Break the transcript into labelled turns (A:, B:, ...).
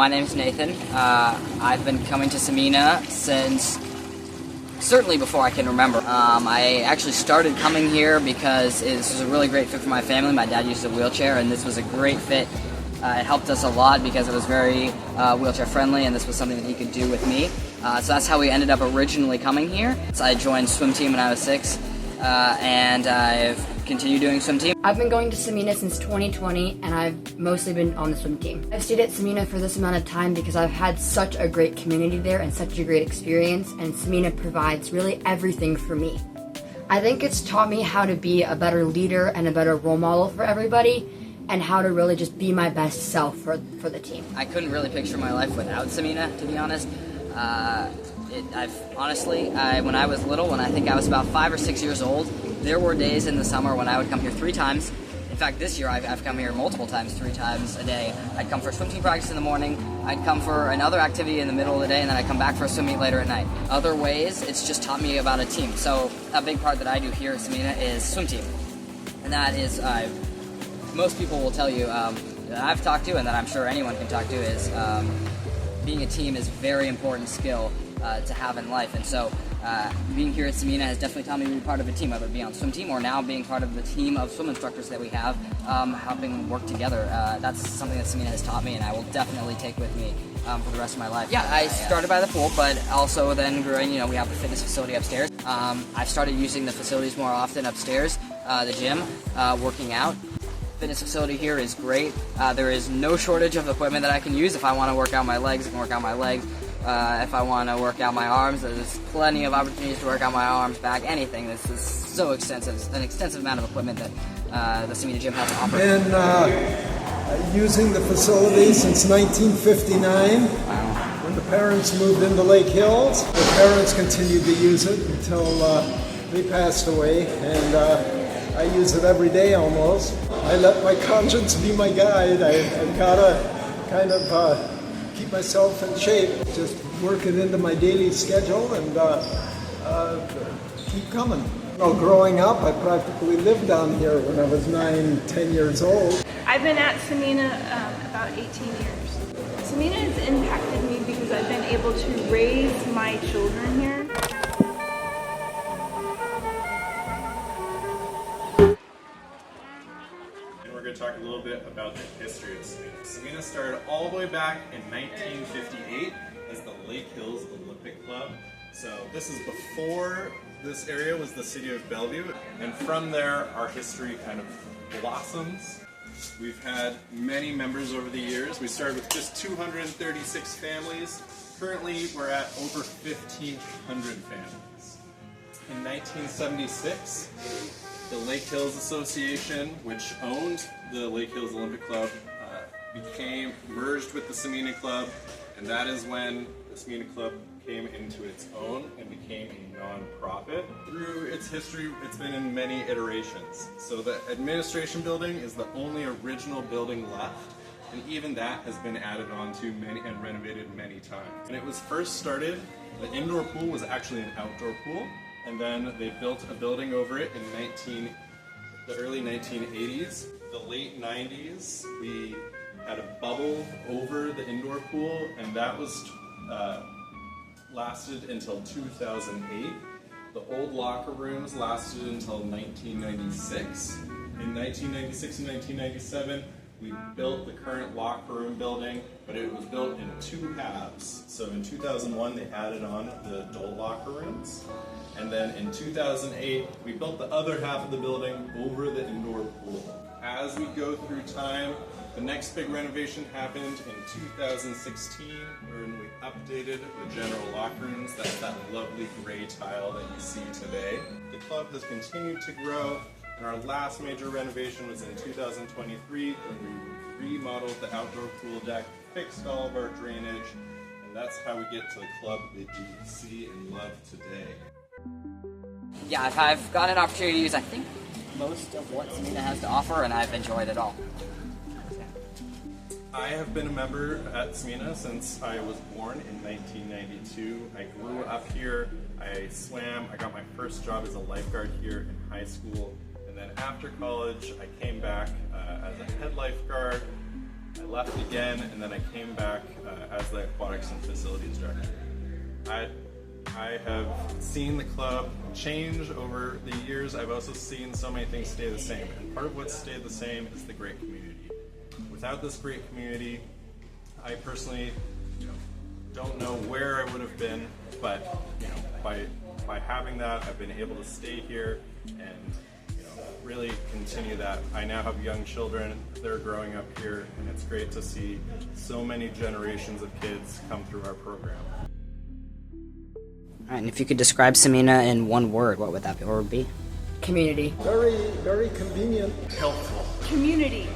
A: my name is Nathan. I've been coming to Samena since certainly before I can remember. I actually started coming here because this was a really great fit for my family. My dad uses a wheelchair, and this was a great fit. It helped us a lot because it was very wheelchair friendly, and this was something that he could do with me. So that's how we ended up originally coming here. So I joined swim team when I was 6, and I've continued doing swim team.
B: I've been going to Samena since 2020, and I've mostly been on the swim team. I've stayed at Samena for this amount of time because I've had such a great community there and such a great experience, and Samena provides really everything for me. I think it's taught me how to be a better leader and a better role model for everybody, and how to really just be my best self for the team.
A: I couldn't really picture my life without Samena, to be honest. When I was little, when I think I was about 5 or 6 years old, there were days in the summer when I would come here 3 times. In fact, this year I've come here multiple times, 3 times a day. I'd come for swim team practice in the morning, I'd come for another activity in the middle of the day, and then I'd come back for a swim meet later at night. Other ways, it's just taught me about a team. So a big part that I do here at Samena is swim team. And that is, most people will tell you that I've talked to, and that I'm sure anyone can talk to, is being a team is a very important skill to have in life. And so being here at Samena has definitely taught me to be part of a team, whether it be on swim team or now being part of the team of swim instructors that we have, helping work together. That's something that Samena has taught me, and I will definitely take with me for the rest of my life. Yeah, I started by the pool, but also then growing, we have the fitness facility upstairs. I've started using the facilities more often upstairs, the gym, working out. Fitness facility here is great. There is no shortage of equipment that I can use. If I want to work out my legs, I can work out my legs. If I want to work out my arms, there's plenty of opportunities to work out my arms, back, anything. This is so extensive, an extensive amount of equipment that the Samena gym has to offer.
C: Been using the facility since 1959. Wow. When the parents moved into Lake Hills, the parents continued to use it until they passed away, and I use it every day almost. I let my conscience be my guide. I've got to kind of keep myself in shape, just work it into my daily schedule and keep coming. Growing up, I practically lived down here when I was 9, 10 years old.
D: I've been at Samena about 18 years. Samena has impacted me because I've been able to raise my children here.
E: We're going to talk a little bit about the history of Samena. Samena started all the way back in 1958 as the Lake Hills Olympic Club. So this is before this area was the city of Bellevue, and from there our history kind of blossoms. We've had many members over the years. We started with just 236 families. Currently we're at over 1,500 families. In 1976, the Lake Hills Association, which owned the Lake Hills Olympic Club, became merged with the Samena Club, and that is when the Samena Club came into its own and became a non-profit. Through its history, it's been in many iterations. So the administration building is the only original building left, and even that has been added on to many and renovated many times. When it was first started, the indoor pool was actually an outdoor pool, and then they built a building over it in the early 1980s. The late 90s, we had a bubble over the indoor pool, and that was lasted until 2008. The old locker rooms lasted until 1996. In 1996 and 1997, we built the current locker room building, but it was built in 2 halves. So in 2001, they added on the adult locker rooms. And then in 2008, we built the other half of the building over the indoor pool. As we go through time, the next big renovation happened in 2016, when we updated the general locker rooms. That's that lovely gray tile that you see today. The club has continued to grow, and our last major renovation was in 2023, when we remodeled the outdoor pool deck, fixed all of our drainage, and that's how we get to the club that you see and love today.
A: Yeah, I've got an opportunity to use, I think, most of what Samena has to offer, and I've enjoyed it all.
E: I have been a member at Samena since I was born in 1992. I grew up here, I swam, I got my first job as a lifeguard here in high school, and then after college I came back as a head lifeguard, I left again, and then I came back as the Aquatics and Facilities Director. I have seen the club change over the years. I've also seen so many things stay the same, and part of what's stayed the same is the great community. Without this great community, I personally, don't know where I would have been, but by having that, I've been able to stay here and really continue that. I now have young children, they're growing up here, and it's great to see so many generations of kids come through our program.
A: All right, and if you could describe Samena in one word, what would that be?
B: Community.
C: Very, very convenient.
E: Helpful.
D: Community.